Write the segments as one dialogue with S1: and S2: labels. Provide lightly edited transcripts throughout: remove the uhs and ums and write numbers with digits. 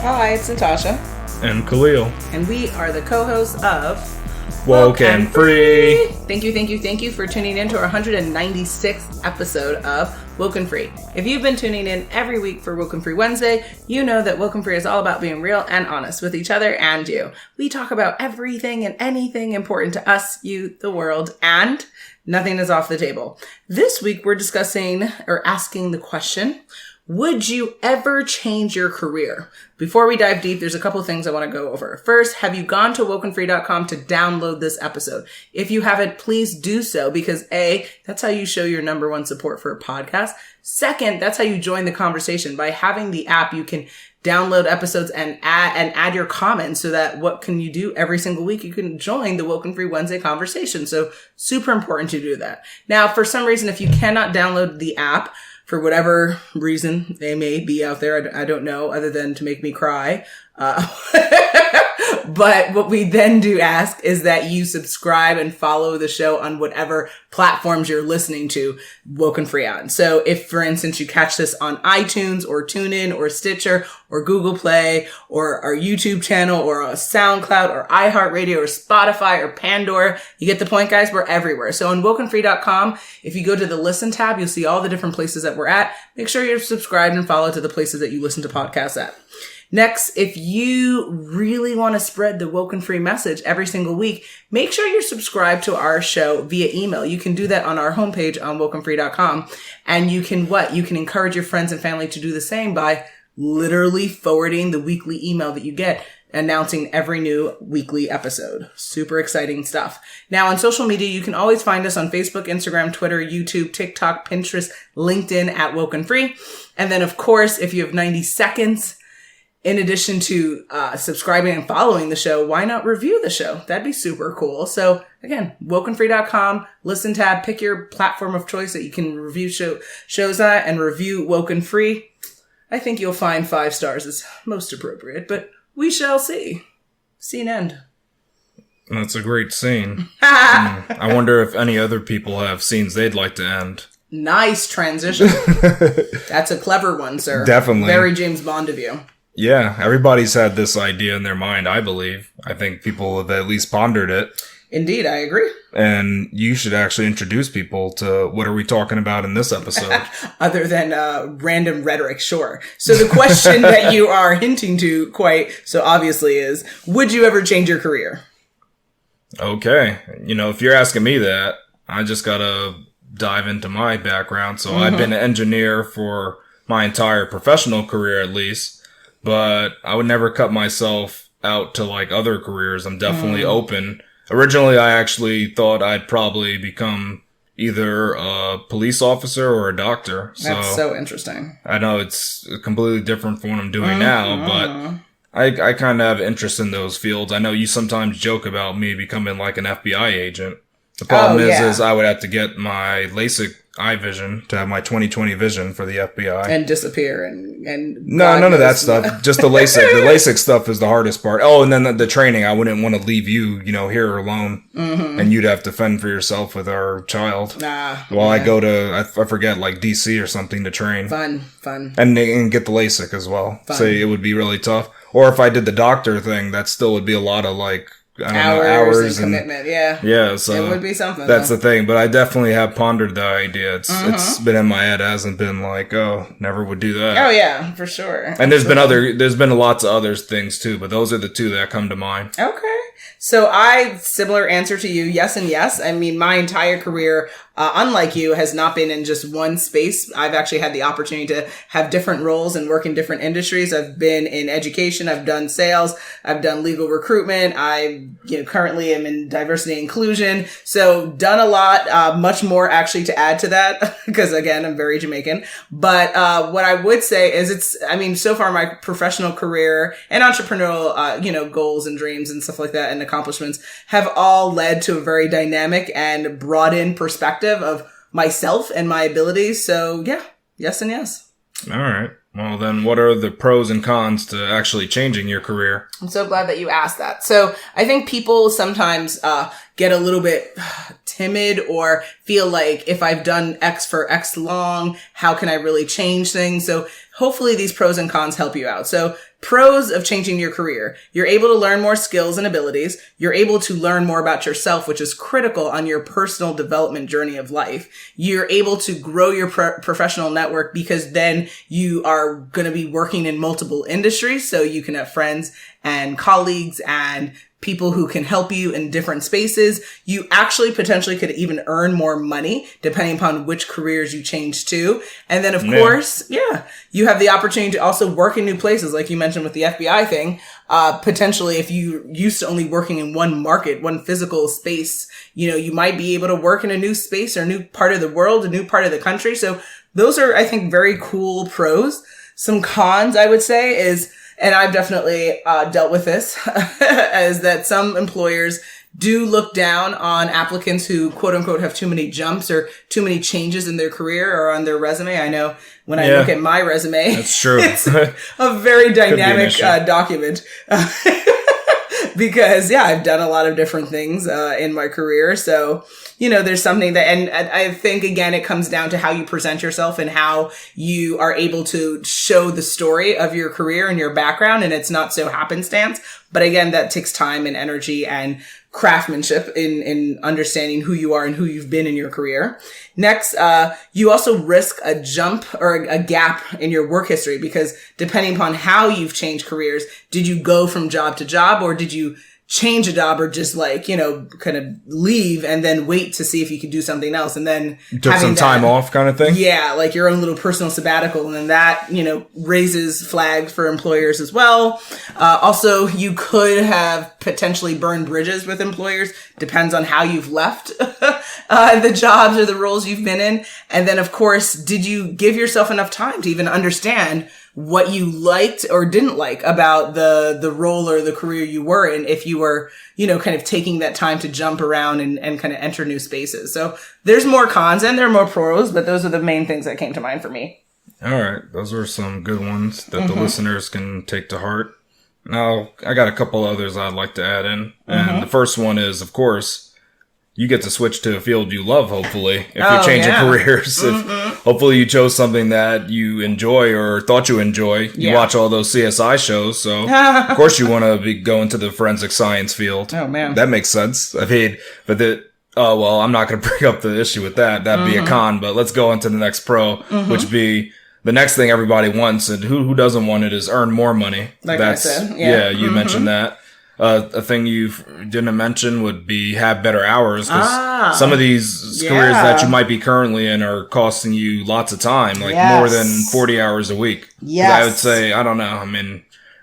S1: Hi, it's Natasha.
S2: And Khalil.
S1: And we are the co-hosts of
S2: WokeNFree.
S1: Thank you for tuning in to our 196th episode of WokeNFree. If you've been tuning in every week for WokeNFree Wednesday, you know that WokeNFree is all about being real and honest with each other and you. We talk about everything and anything important to us, you, the world, and nothing is off the table. This week we're discussing or asking the question, would you ever change your career? Before we dive deep, there's a couple of things I want to go over. First, have you gone to WokeNFree.com to download this episode? If you haven't, please do so because A, that's how you show your number one support for a podcast. Second, that's how you join the conversation. By having the app, you can download episodes and add your comments so that what can you do every single week? You can join the WokeNFree Wednesday conversation. So super important to do that. Now, for some reason, if you cannot download the app, for whatever reason they may be out there, I don't know, other than to make me cry. But what we then do ask is that you subscribe and follow the show on whatever platforms you're listening to WokeNFree on. So if, for instance, you catch this on iTunes or TuneIn or Stitcher or Google Play or our YouTube channel or a SoundCloud or iHeartRadio or Spotify or Pandora, you get the point, guys. We're everywhere. So on WokeNFree.com, if you go to the Listen tab, you'll see all the different places that we're at. Make sure you're subscribed and follow to the places that you listen to podcasts at. Next, if you really want to spread the WokeNFree message every single week, make sure you're subscribed to our show via email. You can do that on our homepage on WokeNFree.com. And you can You can encourage your friends and family to do the same by literally forwarding the weekly email that you get announcing every new weekly episode. Super exciting stuff. Now on social media, you can always find us on Facebook, Instagram, Twitter, YouTube, TikTok, Pinterest, LinkedIn at WokeNFree. And then of course, if you have 90 seconds, in addition to subscribing and following the show, why not review the show? That'd be super cool. So again, WokeNFree.com, listen tab, pick your platform of choice that you can review shows at and review WokeNFree. I think you'll find 5 stars is most appropriate, but we shall see. Scene end.
S2: That's a great scene. I wonder if any other people have scenes they'd like to end.
S1: Nice transition. That's a clever one, sir.
S2: Definitely.
S1: Very James Bond of you.
S2: Yeah, everybody's had this idea in their mind, I believe. I think people have at least pondered it.
S1: Indeed, I agree.
S2: And you should actually introduce people to what are we talking about in this episode.
S1: Other than random rhetoric, sure. So the question that you are hinting to quite so obviously is, would you ever change your career?
S2: Okay. If you're asking me that, I just gotta dive into my background. So I've been an engineer for my entire professional career at least. But I would never cut myself out to like other careers. I'm definitely open. Originally, I actually thought I'd probably become either a police officer or a doctor.
S1: That's so interesting.
S2: I know it's completely different from what I'm doing now, but I kind of have interest in those fields. I know you sometimes joke about me becoming like an FBI agent. The problem is I would have to get my LASIK eye vision to have my 20/20 vision for the FBI
S1: and disappear and
S2: no, none of that stuff. Just the LASIK. The LASIK stuff is the hardest part. Oh, and then the training. I wouldn't want to leave you, here alone, and you'd have to fend for yourself with our child. While I go to I forget like DC or something to train.
S1: Fun,
S2: and get the LASIK as well.
S1: Fun.
S2: So it would be really tough. Or if I did the doctor thing, that still would be a lot of like. Hours
S1: and commitment, yeah.
S2: Yeah, so
S1: it would be something.
S2: That's the thing, but I definitely have pondered the idea. It's been in my head. It hasn't been like, never would do that.
S1: Oh yeah, for sure.
S2: And there's been lots of other things too, but those are the two that come to mind.
S1: Okay. So similar answer to you, yes and yes. I mean, my entire career, unlike you, has not been in just one space. I've actually had the opportunity to have different roles and work in different industries. I've been in education. I've done sales. I've done legal recruitment. I, currently am in diversity and inclusion. So done a lot, much more actually to add to that because again, I'm very Jamaican. But, what I would say is so far my professional career and entrepreneurial, goals and dreams and stuff like that and accomplishments have all led to a very dynamic and brought in perspective of myself and my abilities. So yeah, yes and yes.
S2: All right. Well, then what are the pros and cons to actually changing your career?
S1: I'm so glad that you asked that. So I think people sometimes get a little bit timid or feel like if I've done X for X long, how can I really change things? So hopefully these pros and cons help you out. So pros of changing your career. You're able to learn more skills and abilities. You're able to learn more about yourself, which is critical on your personal development journey of life. You're able to grow your professional network because then you are going to be working in multiple industries. So you can have friends and colleagues and people who can help you in different spaces. You actually potentially could even earn more money depending upon which careers you change to. And then of course, you have the opportunity to also work in new places. Like you mentioned with the FBI thing, potentially if you used to only working in one market, one physical space, you might be able to work in a new space or a new part of the world, a new part of the country. So those are, I think, very cool pros. Some cons, I would say, is, and I've definitely dealt with this, is that some employers do look down on applicants who, quote unquote, have too many jumps or too many changes in their career or on their resume. I know when I look at my resume,
S2: that's true.
S1: It's a very dynamic document. Because, I've done a lot of different things in my career. So, there's something that, and I think, again, it comes down to how you present yourself and how you are able to show the story of your career and your background. And it's not so happenstance. But again, that takes time and energy and craftsmanship in understanding who you are and who you've been in your career. Next, you also risk a jump or a gap in your work history because depending upon how you've changed careers, did you go from job to job or did you change a job or just kind of leave and then wait to see if you could do something else and then
S2: took some time off kind of thing?
S1: Yeah, like your own little personal sabbatical. And then that, raises flags for employers as well. Also, you could have potentially burned bridges with employers. Depends on how you've left the jobs or the roles you've been in. And then, of course, did you give yourself enough time to even understand what you liked or didn't like about the role or the career you were in if you were, kind of taking that time to jump around and kind of enter new spaces. So there's more cons and there are more pros, but those are the main things that came to mind for me.
S2: All right. Those are some good ones that the listeners can take to heart. Now, I got a couple others I'd like to add in. And the first one is, of course, you get to switch to a field you love, hopefully, if you're changing careers. Hopefully you chose something that you enjoy or thought you enjoy. You watch all those CSI shows, so of course you want to be going to the forensic science field.
S1: Oh, man.
S2: That makes sense. I'm not going to bring up the issue with that. That'd be a con, but let's go into the next pro, which be the next thing everybody wants, and who doesn't want it, is earn more money.
S1: Like I said.
S2: You mentioned that. A thing you didn't mention would be have better hours, because some of these careers that you might be currently in are costing you lots of time, like more than 40 hours a week.
S1: Yes.
S2: I would say, I don't know,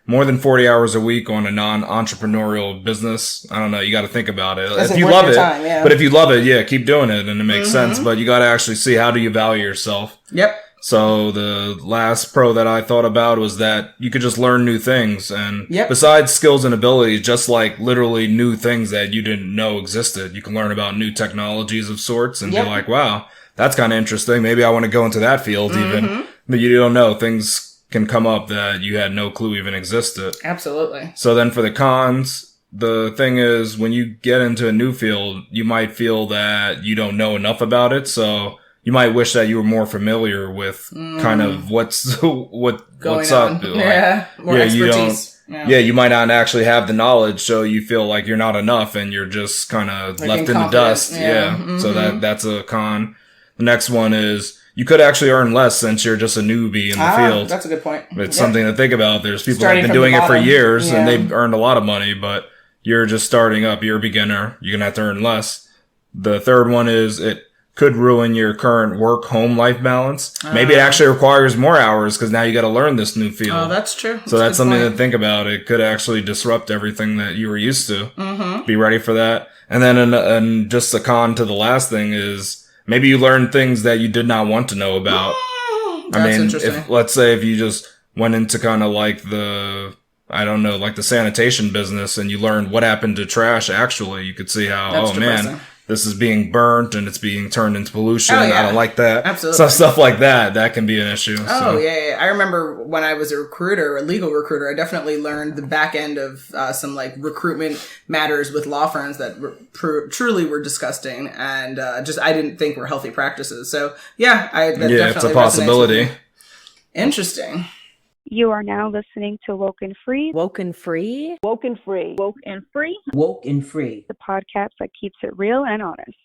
S2: more than 40 hours a week on a non-entrepreneurial business. I don't know. You got to think about it. If you love it, but if you love it, keep doing it and it makes sense, but you got to actually see, how do you value yourself?
S1: Yep.
S2: So the last pro that I thought about was that you could just learn new things. And besides skills and abilities, just like literally new things that you didn't know existed. You can learn about new technologies of sorts and be like, wow, that's kind of interesting. Maybe I want to go into that field even. But you don't know. Things can come up that you had no clue even existed.
S1: Absolutely.
S2: So then for the cons, the thing is, when you get into a new field, you might feel that you don't know enough about it. So you might wish that you were more familiar with kind of what's up.
S1: More expertise.
S2: You might not actually have the knowledge, so you feel like you're not enough and you're just kind of left in the dust. So that's a con. The next one is you could actually earn less since you're just a newbie in the field.
S1: That's a good point.
S2: It's something to think about. There's people that have been doing it for years and they've earned a lot of money, but you're just starting up. You're a beginner. You're going to have to earn less. The third one is it could ruin your current work-home life balance. Maybe it actually requires more hours because now you got to learn this new field.
S1: Oh, that's true.
S2: So that's something to think about. It could actually disrupt everything that you were used to. Be ready for that. And then, and just a con to the last thing is maybe you learn things that you did not want to know about.
S1: That's interesting.
S2: Let's say if you just went into kind of like the sanitation business and you learned what happened to trash actually, you could see how,
S1: that's depressing.
S2: This is being burnt and it's being turned into pollution. I don't like that.
S1: Absolutely.
S2: So stuff like that can be an issue.
S1: I remember when I was a legal recruiter, I definitely learned the back end of some like recruitment matters with law firms that truly were disgusting and I didn't think were healthy practices. So that definitely
S2: it's a possibility.
S1: Interesting.
S3: You are now listening to WokeNFree.
S4: WokeNFree.
S3: WokeNFree. WokeNFree.
S5: WokeNFree.
S3: The podcast that keeps it real and honest.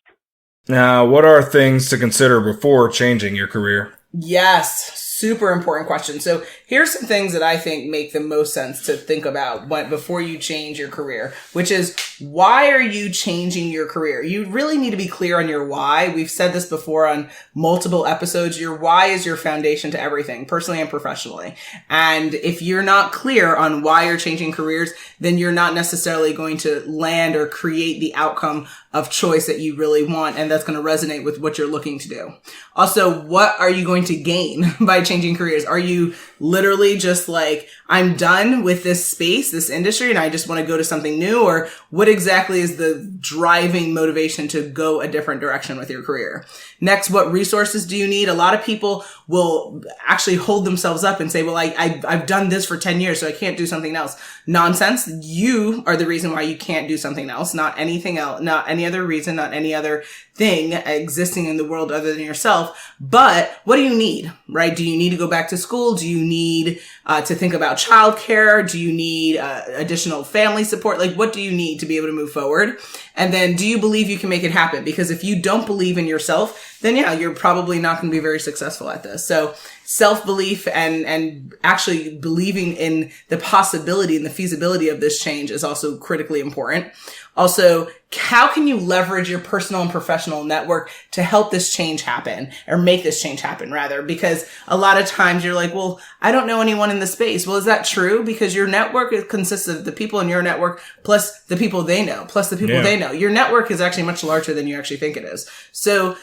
S2: Now, what are things to consider before changing your career?
S1: Yes, super important question. So here's some things that I think make the most sense to think about before you change your career, which is, why are you changing your career? You really need to be clear on your why. We've said this before on multiple episodes. Your why is your foundation to everything, personally and professionally. And if you're not clear on why you're changing careers, then you're not necessarily going to land or create the outcome of choice that you really want, and that's going to resonate with what you're looking to do. Also, what are you going to gain by changing careers? Are you literally just like, I'm done with this space, this industry, and I just want to go to something new? Or what exactly is the driving motivation to go a different direction with your career? Next, what resources do you need? A lot of people will actually hold themselves up and say, well, I've done this for 10 years, so I can't do something else. Nonsense. You are the reason why you can't do something else, not anything else, not any other reason, not any other thing existing in the world other than yourself. But what do you need, right? Do you need to go back to school? Do you need to think about childcare? Do you need additional family support? Like, what do you need to be able to move forward? And then, do you believe you can make it happen? Because if you don't believe in yourself, then yeah, you're probably not going to be very successful at this. So self-belief and actually believing in the possibility and the feasibility of this change is also critically important. Also, how can you leverage your personal and professional network to help this change happen, or make this change happen rather? Because a lot of times you're like, well, I don't know anyone in the space. Well, is that true? Because your network consists of the people in your network plus the people they know, plus the people they know. Your network is actually much larger than you actually think it is. So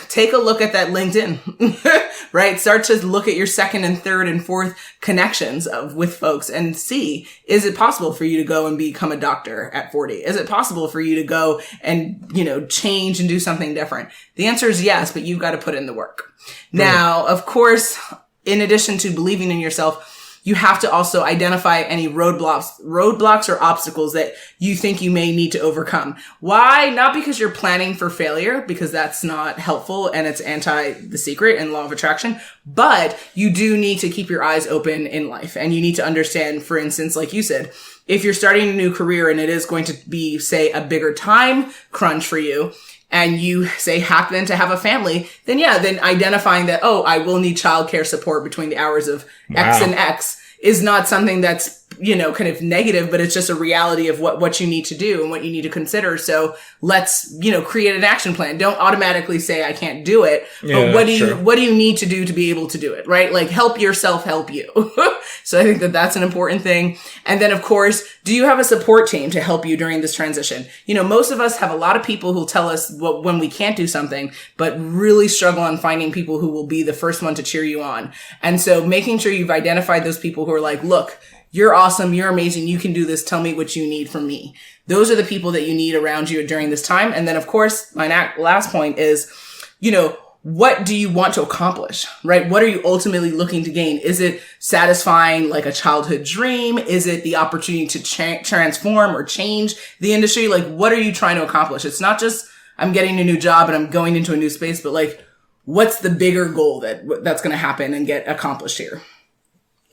S1: take a look at that LinkedIn, right? Start to look at your second and third and fourth connections with folks and see, is it possible for you to go and become a doctor at 40? Is it possible for you to go and, change and do something different? The answer is yes, but you've got to put in the work. Now, of course, in addition to believing in yourself, you have to also identify any roadblocks or obstacles that you think you may need to overcome. Why? Not because you're planning for failure, because that's not helpful and it's anti the secret and law of attraction, but you do need to keep your eyes open in life. And you need to understand, for instance, like you said, if you're starting a new career and it is going to be, say, a bigger time crunch for you, and you say happen to have a family, then identifying that, I will need childcare support between the hours of X and X is not something that's, kind of negative, but it's just a reality of what you need to do and what you need to consider. So let's, create an action plan. Don't automatically say I can't do it, but what do you need to do to be able to do it, right? Like, help yourself help you. So I think that's an important thing. And then, of course, do you have a support team to help you during this transition? Most of us have a lot of people who tell us when we can't do something, but really struggle on finding people who will be the first one to cheer you on. And so making sure you've identified those people who are like, look, you're awesome. You're amazing. You can do this. Tell me what you need from me. Those are the people that you need around you during this time. And then, of course, my last point is, what do you want to accomplish, right? What are you ultimately looking to gain? Is it satisfying like a childhood dream? Is it the opportunity to transform or change the industry? Like, what are you trying to accomplish? It's not just, I'm getting a new job and I'm going into a new space, but like, what's the bigger goal that's going to happen and get accomplished here?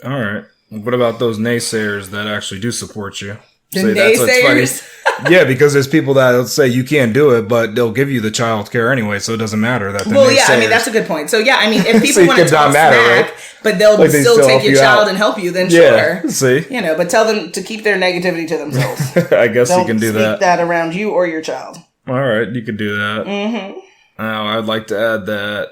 S2: All right. What about those naysayers that actually do support you?
S1: The naysayers?
S2: Yeah, because there's people that say you can't do it, but they'll give you the child care anyway, so it doesn't matter.
S1: That's a good point. So yeah, if people want to talk smack, right? But they'll still take your child and help you, then sure.
S2: See?
S1: But tell them to keep their negativity to themselves.
S2: I guess you can do that.
S1: Don't speak that around you or your child.
S2: All right, you could do that.
S1: Mm-hmm.
S2: Now, I'd like to add that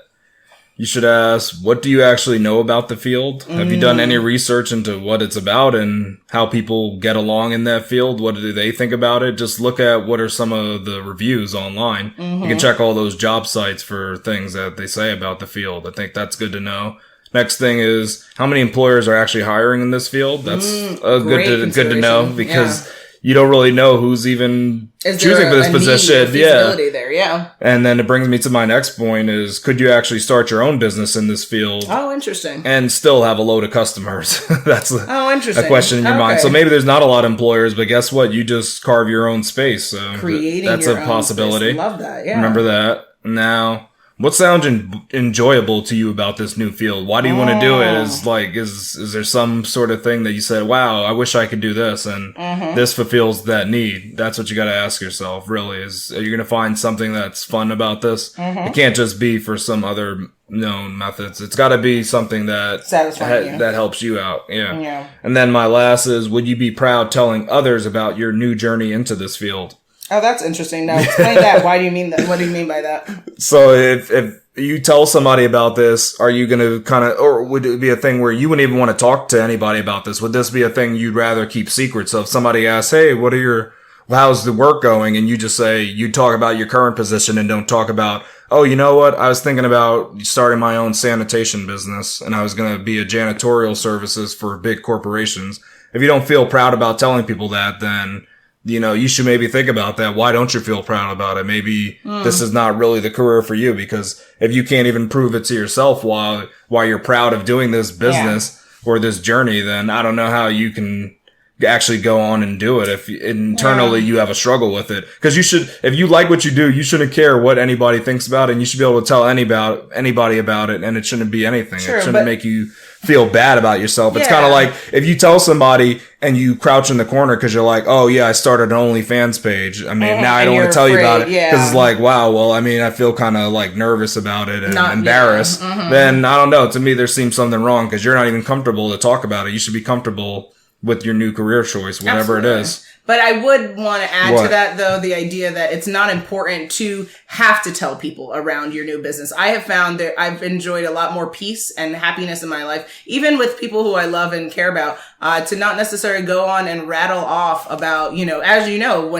S2: you should ask, what do you actually know about the field? Have you done any research into what it's about and how people get along in that field? What do they think about it? Just look at what are some of the reviews online. You can check all those job sites for things that they say about the field. I think that's good to know. Next thing is, how many employers are actually hiring in this field? That's good to know, because you don't really know who's even choosing for this position.
S1: There,
S2: And then it brings me to my next point is, could you actually start your own business in this field?
S1: Oh, interesting.
S2: And still have a load of customers? That's
S1: interesting.
S2: A question in your mind. So maybe there's not a lot of employers, but guess what? You just carve your own space. So
S1: creating
S2: that's
S1: your
S2: a possibility.
S1: Own space. Love that. Yeah.
S2: Remember that. Now, What sounds enjoyable to you about this new field? Why do you want to do it? Is there some sort of thing that you said, wow, I wish I could do this, and this fulfills that need? That's what you got to ask yourself, really, are you going to find something that's fun about this? It can't just be for some other known methods. It's got to be something that that helps you out. Yeah. And then my last is, would you be proud telling others about your new journey into this field?
S1: Oh, that's interesting. Now explain that. Why do you mean that? What do you mean by that?
S2: So if you tell somebody about this, are you going to or would it be a thing where you wouldn't even want to talk to anybody about this? Would this be a thing you'd rather keep secret? So if somebody asks, hey, how's the work going? And you just say, you talk about your current position and don't talk about, oh, you know what? I was thinking about starting my own sanitation business and I was going to be a janitorial services for big corporations. If you don't feel proud about telling people that, then you should maybe think about that. Why don't you feel proud about it? Maybe this is not really the career for you, because if you can't even prove it to yourself while you're proud of doing this business or this journey, then I don't know how you can actually go on and do it if internally you have a struggle with it. Because if you like what you do, you shouldn't care what anybody thinks about it, and you should be able to tell anybody about it, and it shouldn't be anything. It shouldn't make you feel bad about yourself. It's kind of like if you tell somebody and you crouch in the corner because you're like, oh yeah, I started an OnlyFans page. I mean, now I don't want to tell you about it because it's like, wow, well, I mean, I feel kind of like nervous about it and embarrassed. Then I don't know. To me, there seems something wrong because you're not even comfortable to talk about it. You should be comfortable with your new career choice, whatever it is.
S1: But I would want to add to that, though, the idea that it's not important to have to tell people around your new business. I have found that I've enjoyed a lot more peace and happiness in my life, even with people who I love and care about, to not necessarily go on and rattle off about, as you know,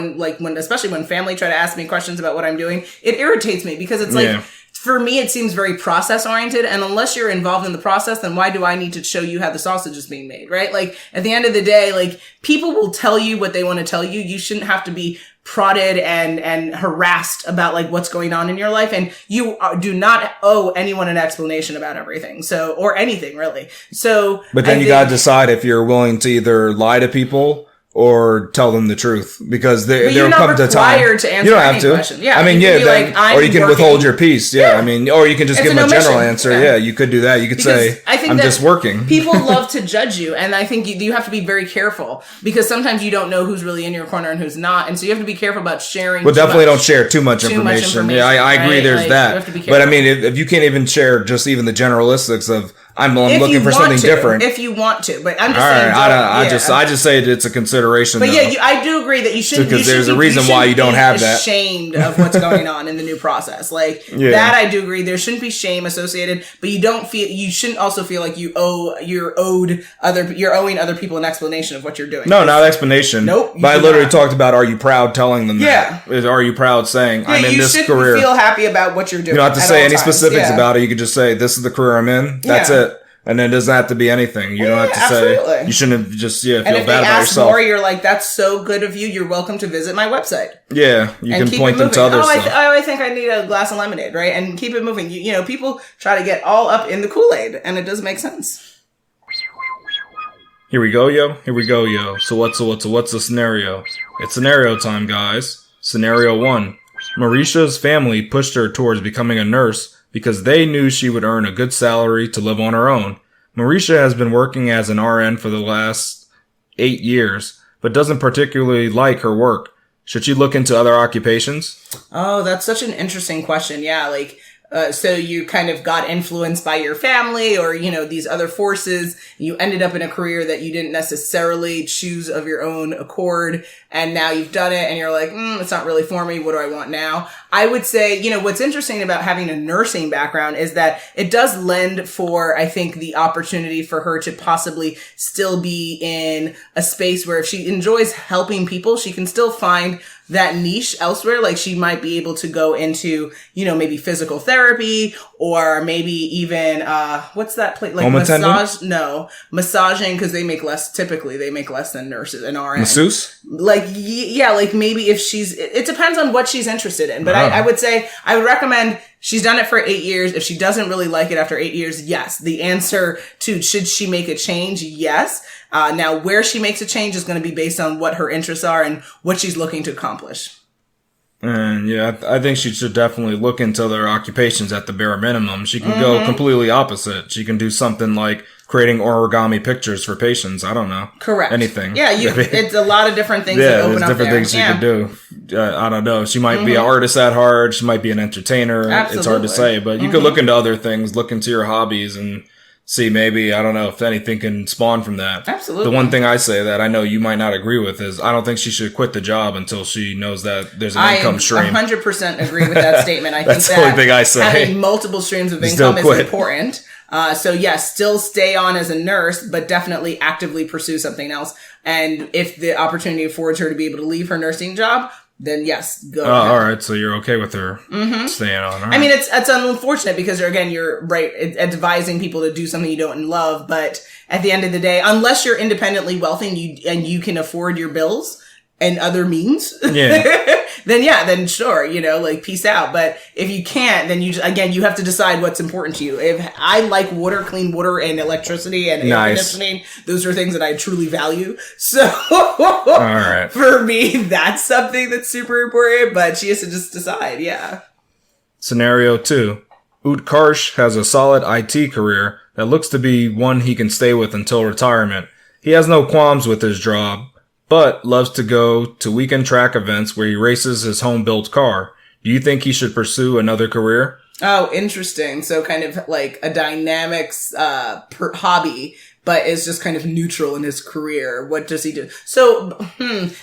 S1: especially when family try to ask me questions about what I'm doing, it irritates me because it's like, for me, it seems very process oriented. And unless you're involved in the process, then why do I need to show you how the sausage is being made? Right? Like at the end of the day, like people will tell you what they want to tell you. You shouldn't have to be prodded and harassed about like what's going on in your life. And you do not owe anyone an explanation about everything. So, or anything really. So,
S2: but then you got to decide if you're willing to either lie to people or tell them the truth, because there'll come to time.
S1: To answer, you don't have to. Question. Yeah,
S2: I mean, or you can withhold your peace. Yeah, I mean, or you can just give them a general answer. Yeah, you could do that. You could say, "I'm just working."
S1: People love to judge you, and I think you have to be very careful because sometimes you don't know who's really in your corner and who's not, and so you have to be careful about sharing.
S2: But definitely don't share too much information. Yeah, I agree. Right? There's that. But I mean, if you can't even share just even the generalistics of, I'm looking for something different.
S1: If you want to, but I'm just saying.
S2: I just say it's a consideration.
S1: But I do agree that you shouldn't.
S2: Because there's a reason why you don't have that.
S1: Ashamed of what's going on in the new process, that I do agree. There shouldn't be shame associated, but you shouldn't also feel like you're owing other people an explanation of what you're doing.
S2: No, not explanation.
S1: Nope.
S2: But I literally talked about, are you proud telling them that? Are you proud saying I'm in this career?
S1: You feel happy about what you're doing.
S2: You don't have to say any specifics about it. You could just say, this is the career I'm in. That's it. And it doesn't have to be anything. You don't have to say, you shouldn't just feel bad about yourself. And if they ask more, you're like, that's so good of you. You're welcome to visit my website. Yeah, you can point them to other stuff.
S1: I think I need a glass of lemonade, right? And keep it moving. People try to get all up in the Kool-Aid, and it does make sense.
S2: Here we go, yo. So what's the scenario? It's scenario time, guys. Scenario 1. Marisha's family pushed her towards becoming a nurse because they knew she would earn a good salary to live on her own. Marisha has been working as an RN for the last 8 years, but doesn't particularly like her work. Should she look into other occupations?
S1: Oh, that's such an interesting question. Yeah, so you kind of got influenced by your family or, these other forces. You ended up in a career that you didn't necessarily choose of your own accord. And now you've done it and you're like, it's not really for me. What do I want now? I would say, what's interesting about having a nursing background is that it does lend for, I think, the opportunity for her to possibly still be in a space where if she enjoys helping people, she can still find that niche elsewhere. Like she might be able to go into, maybe physical therapy or maybe even, what's that place? Like
S2: home
S1: massage?
S2: Attendant?
S1: No, massaging, because they make less than nurses and RN.
S2: Masseuse?
S1: Like maybe if it depends on what she's interested in. But I would say, I would recommend, she's done it for 8 years. If she doesn't really like it after 8 years, yes. The answer to should she make a change? Yes. Now, where she makes a change is going to be based on what her interests are and what she's looking to accomplish.
S2: And yeah, I think she should definitely look into other occupations at the bare minimum. She can go completely opposite. She can do something like creating origami pictures for patients. I don't know.
S1: Correct.
S2: Anything.
S1: Yeah, it's a lot of different things that open
S2: there's
S1: up
S2: different
S1: there.
S2: things she could do. I don't know. She might be an artist at heart. She might be an entertainer.
S1: Absolutely.
S2: It's hard to say, but you could look into other things, look into your hobbies and see maybe, I don't know, if anything can spawn from that.
S1: Absolutely.
S2: The one thing I say that I know you might not agree with is I don't think she should quit the job until she knows that there's an income stream.
S1: I 100% agree with that statement. I
S2: That's
S1: think
S2: the only thing I say.
S1: Having multiple streams of income is important. So yes, still stay on as a nurse, but definitely actively pursue something else. And if the opportunity affords her to be able to leave her nursing job, then yes, go ahead.
S2: All right. So you're okay with her staying on. Right.
S1: I mean, it's unfortunate because you're right, advising people to do something you don't love. But at the end of the day, unless you're independently wealthy and you can afford your bills and other means, then sure, like peace out. But if you can't, then you have to decide what's important to you. If I like water, clean water and electricity and air conditioning, those are things that I truly value. So
S2: all right.
S1: For me, that's something that's super important, but she has to just decide. Yeah.
S2: Scenario 2. Utkarsh has a solid IT career that looks to be one he can stay with until retirement. He has no qualms with his job, but loves to go to weekend track events where he races his home-built car. Do you think he should pursue another career?
S1: Oh, interesting. So kind of like a dynamics hobby, but is just kind of neutral in his career. What does he do? So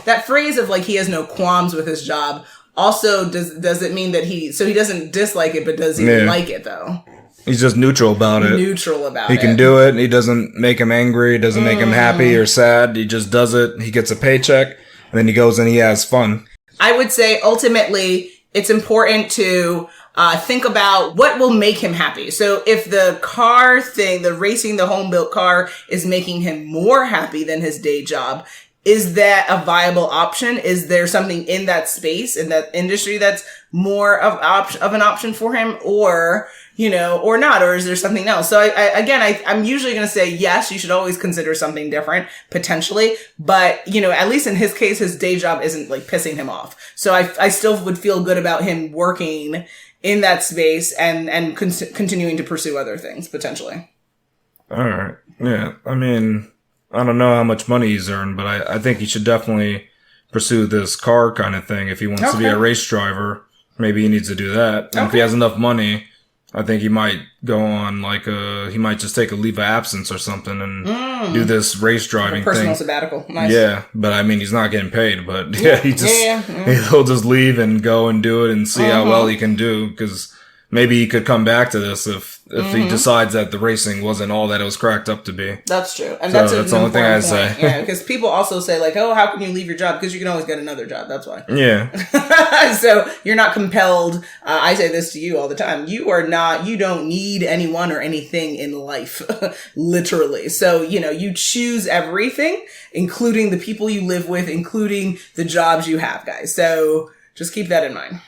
S1: that phrase of like he has no qualms with his job also does it mean that he doesn't dislike it, but does he like it though?
S2: He's just neutral about it. He can do it. He doesn't make him angry. It doesn't make him happy or sad. He just does it. He gets a paycheck and then he goes and he has fun.
S1: I would say ultimately it's important to think about what will make him happy. So if the car thing, the racing, the home built car is making him more happy than his day job, is that a viable option? Is there something in that space, in that industry that's more of an option for him or not? Or is there something else? So I'm usually going to say, yes, you should always consider something different potentially. But, at least in his case, his day job isn't like pissing him off. So I still would feel good about him working in that space and continuing to pursue other things potentially.
S2: All right. Yeah. I mean, I don't know how much money he's earned, but I think he should definitely pursue this car kind of thing. If he wants to be a race driver, maybe he needs to do that. And if he has enough money, I think he might go on he might just take a leave of absence or something and do this race driving
S1: personal
S2: thing.
S1: Sabbatical. Nice.
S2: Yeah, but I mean, he's not getting paid, but he'll just leave and go and do it and see how well he can do, because maybe he could come back to this if he decides that the racing wasn't all that it was cracked up to be.
S1: That's true. And
S2: that's the only thing I say.
S1: Yeah, because people also say like, oh, how can you leave your job? Because you can always get another job. That's why.
S2: Yeah.
S1: So you're not compelled. I say this to you all the time. You don't need anyone or anything in life, literally. So, you choose everything, including the people you live with, including the jobs you have, guys. So just keep that in mind.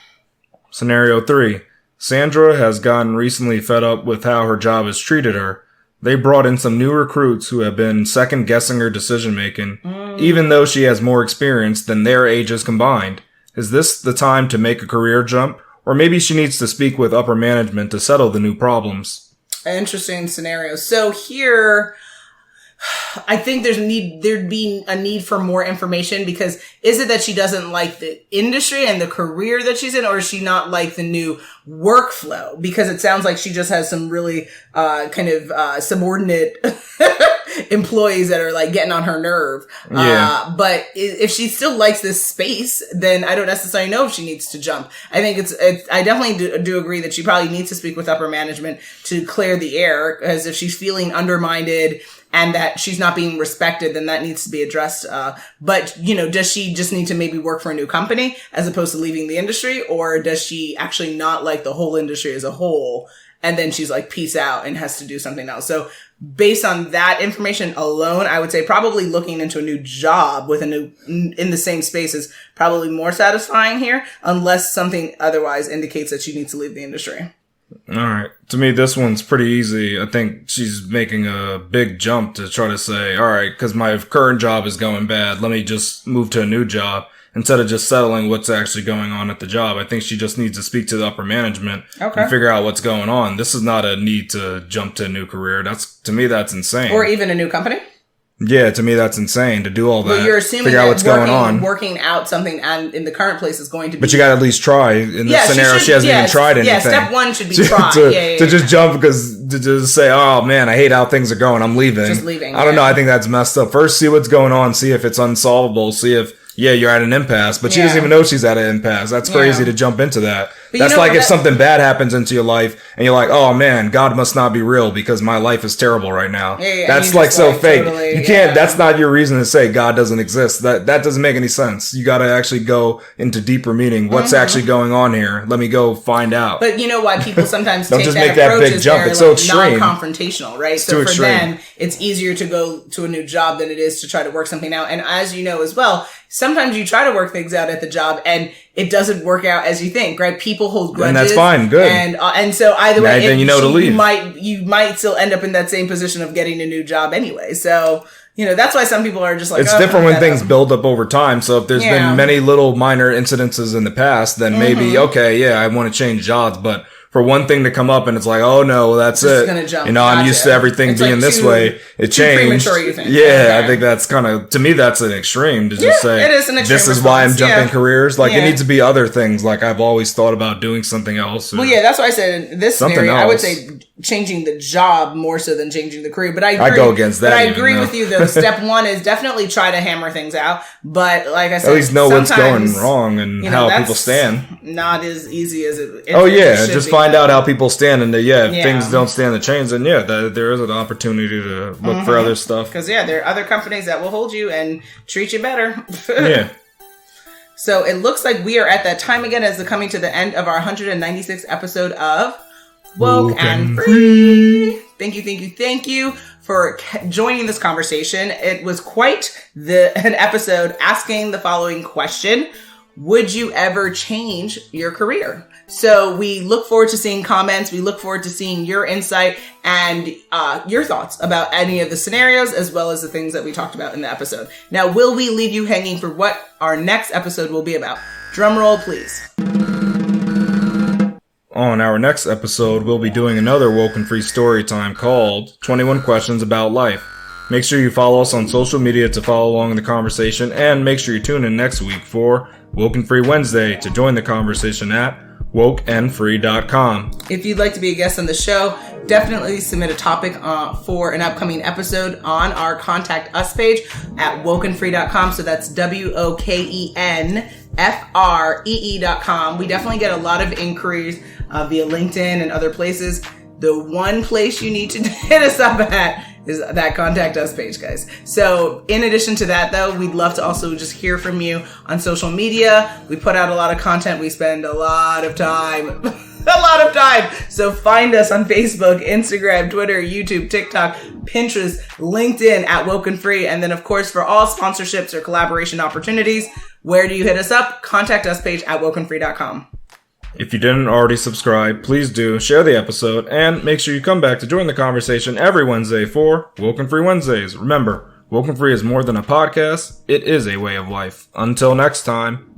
S2: Scenario 3. Sandra has gotten recently fed up with how her job has treated her. They brought in some new recruits who have been second-guessing her decision-making, even though she has more experience than their ages combined. Is this the time to make a career jump? Or maybe she needs to speak with upper management to settle the new problems?
S1: Interesting scenario. So here, I think there'd be a need for more information, because is it that she doesn't like the industry and the career that she's in, or is she not like the new workflow? Because it sounds like she just has some really subordinate employees that are like getting on her nerve.
S2: Yeah.
S1: But if she still likes this space, then I don't necessarily know if she needs to jump. I think I definitely do agree that she probably needs to speak with upper management to clear the air, because if she's feeling undermined and that she's not being respected, then that needs to be addressed. But does she just need to maybe work for a new company as opposed to leaving the industry? Or does she actually not like the whole industry as a whole? And then she's like, peace out, and has to do something else. So based on that information alone, I would say probably looking into a new job in the same space is probably more satisfying here, unless something otherwise indicates that she needs to leave the industry.
S2: All right. To me, this one's pretty easy. I think she's making a big jump to try to say, all right, because my current job is going bad, let me just move to a new job. instead of just settling what's actually going on at the job. I think she just needs to speak to the upper management and figure out what's going on. This is not a need to jump to a new career. To me, that's insane.
S1: Or even a new company.
S2: Yeah, to me, that's insane to do all that.
S1: But you're assuming
S2: figure out what's going on.
S1: Working out something and in the current place is going to be.
S2: But you got to at least try. In this scenario, she hasn't even tried anything.
S1: Yeah, step one should be try.
S2: To just jump to just say, oh man, I hate how things are going. I'm leaving.
S1: Just leaving.
S2: I don't know. I think that's messed up. First, see what's going on. See if it's unsolvable. See if, you're at an impasse. But she doesn't even know she's at an impasse. That's crazy to jump into that. But that's like if something bad happens into your life and you're like, oh man, God must not be real because my life is terrible right now. That's like so fake. Totally, you can't, that's not your reason to say God doesn't exist. That doesn't make any sense. You got to actually go into deeper meaning. What's actually going on here? Let me go find out.
S1: But you know why people sometimes
S2: don't
S1: take
S2: just
S1: that
S2: make that big jump. It's so extreme.
S1: Non-confrontational, right? So for them, it's easier to go to a new job than it is to try to work something out. And as you know as well, sometimes you try to work things out at the job and it doesn't work out as you think, right? People hold grudges.
S2: And that's fine. Good.
S1: And so either way,
S2: then you know to leave.
S1: You might still end up in that same position of getting a new job anyway. So, that's why some people are just like,
S2: it's different when things build up over time. So if there's been many little minor incidences in the past, then maybe, I want to change jobs. But for one thing to come up and it's like, oh no, that's it. I'm used to everything being this way. It changed.
S1: You think.
S2: I think that's to me, that's an extreme to just say,
S1: it is an extreme
S2: this is why I'm jumping careers. Like it needs to be other things. Like I've always thought about doing something else.
S1: Well, that's why I said in this scenario, I would say changing the job more so than changing the career. But I agree.
S2: I go against that.
S1: But I agree with you though. Step one is definitely try to hammer things out. But like I said,
S2: at least know what's going wrong and how people stand.
S1: Not as easy as it.
S2: Just find out how people stand. And if things don't stand the change, then there is an opportunity to look for other stuff.
S1: Because there are other companies that will hold you and treat you better. So it looks like we are at that time again as we're coming to the end of our 196th episode of Woke and Free. Thank you for joining this conversation. It was quite an episode asking the following question: would you ever change your career? So we look forward to seeing comments. We look forward to seeing your insight and your thoughts about any of the scenarios as well as the things that we talked about in the episode. Now, will we leave you hanging for what our next episode will be about? Drum roll, please.
S2: On our next episode, we'll be doing another Woke and Free story time called 21 Questions About Life. Make sure you follow us on social media to follow along in the conversation, and make sure you tune in next week for Woke and Free Wednesday to join the conversation at WokeNFree.com.
S1: If you'd like to be a guest on the show, definitely submit a topic for an upcoming episode on our Contact Us page at WokeNFree.com. So that's WokenFree.com. We definitely get a lot of inquiries via LinkedIn and other places. The one place you need to hit us up at is that Contact Us page, guys. So in addition to that, though, we'd love to also just hear from you on social media. We put out a lot of content. We spend a lot of time. So find us on Facebook, Instagram, Twitter, YouTube, TikTok, Pinterest, LinkedIn at Woke and Free. And then, of course, for all sponsorships or collaboration opportunities, where do you hit us up? Contact Us page at WokeNFree.com.
S2: If you didn't already subscribe, please do, share the episode, and make sure you come back to join the conversation every Wednesday for Woke and Free Wednesdays. Remember, Woke and Free is more than a podcast, it is a way of life. Until next time.